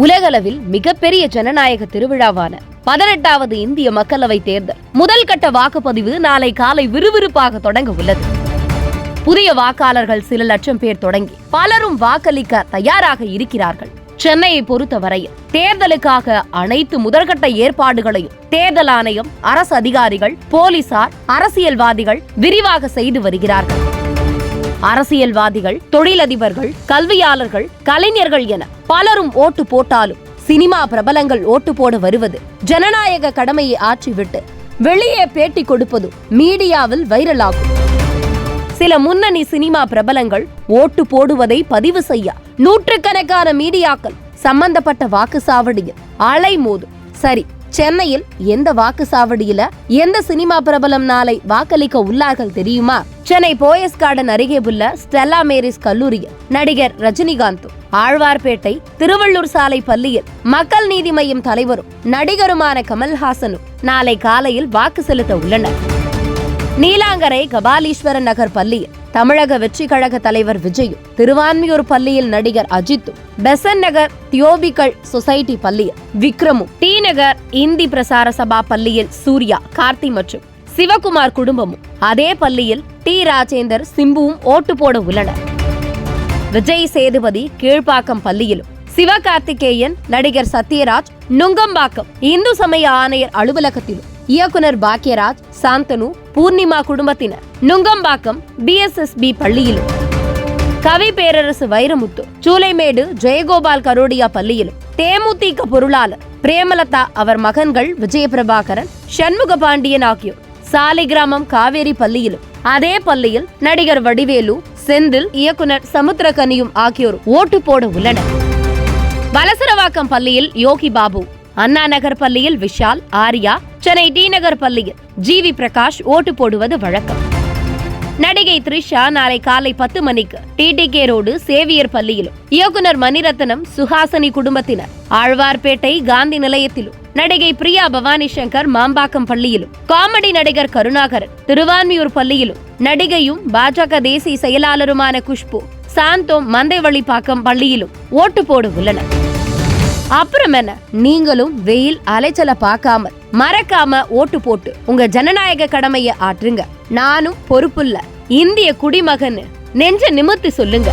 உலகளவில் மிகப்பெரிய ஜனநாயக திருவிழாவான 18வது இந்திய மக்களவை தேர்தல் முதல் கட்ட வாக்குப்பதிவு நாளை காலை விறுவிறுப்பாக தொடங்க உள்ளது. புதிய வாக்காளர்கள் சில லட்சம் பேர் தொடங்கி பலரும் வாக்களிக்க தயாராக இருக்கிறார்கள். சென்னையை பொறுத்தவரையில் தேர்தலுக்காக அனைத்து முதற்கட்ட ஏற்பாடுகளையும் தேர்தல் ஆணையம், அரசு அதிகாரிகள், போலீசார், அரசியல்வாதிகள் விரிவாக செய்து வருகிறார்கள். அரசியல்வாதிகள், தொழிலதிபர்கள், கல்வியாளர்கள், கலைஞர்கள் என பலரும் ஓட்டு போட்டாலும் சினிமா பிரபலங்கள் ஓட்டு போட வருவது ஜனநாயக கடமையை ஆற்றிவிட்டு வெளியே பேட்டி கொடுப்பதும் மீடியாவில் வைரலாகும். சில முன்னணி சினிமா பிரபலங்கள் ஓட்டு போடுவதை பதிவு செய்ய நூற்றுக்கணக்கான மீடியாக்கள் சம்பந்தப்பட்ட வாக்குச்சாவடியில் அலைமோதும். சரி, சென்னையில் எந்த வாக்குச்சாவடியில எந்த சினிமா பிரபலம் நாளை வாக்களிக்க உள்ளார்கள் தெரியுமா? சென்னை போயஸ் கார்டன் அருகே உள்ள ஸ்டெல்லா மேரிஸ் கல்லூரியில் நடிகர் ரஜினிகாந்தும், ஆழ்வார்பேட்டை திருவள்ளூர் சாலை பள்ளியில் மக்கள் நீதி மய்யம் தலைவரும் நடிகருமான கமல்ஹாசனும் நாளை காலையில் வாக்கு செலுத்த உள்ளனர். நீலாங்கரை கபாலீஸ்வரன் நகர் பள்ளியில் தமிழக வெற்றி கழக தலைவர் விஜயும், திருவான்மியூர் பள்ளியில் நடிகர் அஜித்தும், பெசன் நகர் தியோபிக்கல் சொசைட்டி பள்ளியில் விக்ரமும், டி நகர் இந்தி பிரசார சபா பள்ளியில் சூர்யா, கார்த்தி மற்றும் சிவகுமார் குடும்பமும், அதே பள்ளியில் டி ராஜேந்தர், சிம்புவும் ஓட்டு போட உள்ளனர். விஜய் சேதுபதி கீழ்ப்பாக்கம் பள்ளியிலும், சிவகார்த்திகேயன், நடிகர் சத்யராஜ் நுங்கம்பாக்கம் இந்து சமய ஆணையர் அலுவலகத்திலும், இயக்குனர் பாக்யராஜ், சாந்தனு, பூர்ணிமா குடும்பத்தினர் நுங்கம்பாக்கம் BSSB பள்ளியிலும், கவி பேரரசு வைரமுத்து சூளைமேடு ஜெயகோபால் கரோடியா பள்ளியிலும், தேமுதிக பொருளாளர் பிரேமலதா அவர் மகன்கள் விஜயபிரபாகரன், சண்முக பாண்டியன் ஆகியோர் சாலிகிராமம் காவேரி பள்ளியிலும், அதே பள்ளியில் நடிகர் வடிவேலு, செந்தில், இயக்குனர் சமுத்திரகனியும் ஆகியோர் ஓட்டு போட உள்ளனர். வலசரவாக்கம் பள்ளியில் யோகி பாபு, அண்ணா நகர் பள்ளியில் விஷால், ஆர்யா, சென்னை டி நகர் பள்ளியில் GV பிரகாஷ் ஓட்டு போடுவது வழக்கம். நடிகை த்ரிஷா நாளை காலை 10 மணிக்கு TTK ரோடு சேவியர் பள்ளியிலும், இயக்குனர் மணிரத்னம், சுஹாசனி குடும்பத்தினர் ஆழ்வார்பேட்டை காந்தி நிலையத்திலும், நடிகை பிரியா பவானி சங்கர் மாம்பாக்கம் பள்ளியிலும், காமெடி நடிகர் கருணாகரன் திருவான்மியூர் பள்ளியிலும், நடிகையும் பாஜக தேசிய செயலாளருமான குஷ்பு, சாந்தோம் மந்தைவழிப்பாக்கம் பள்ளியிலும் ஓட்டு போட உள்ளனர். அப்புறம் என்ன, நீங்களும் வெயில் அலைச்சல பார்க்காம மறக்காம ஓட்டு போட்டு உங்க ஜனநாயக கடமையை ஆற்றுங்க. நானும் பொறுப்புள்ள இந்திய குடிமகன் நெஞ்ச நிமிர்த்தி சொல்லுங்க.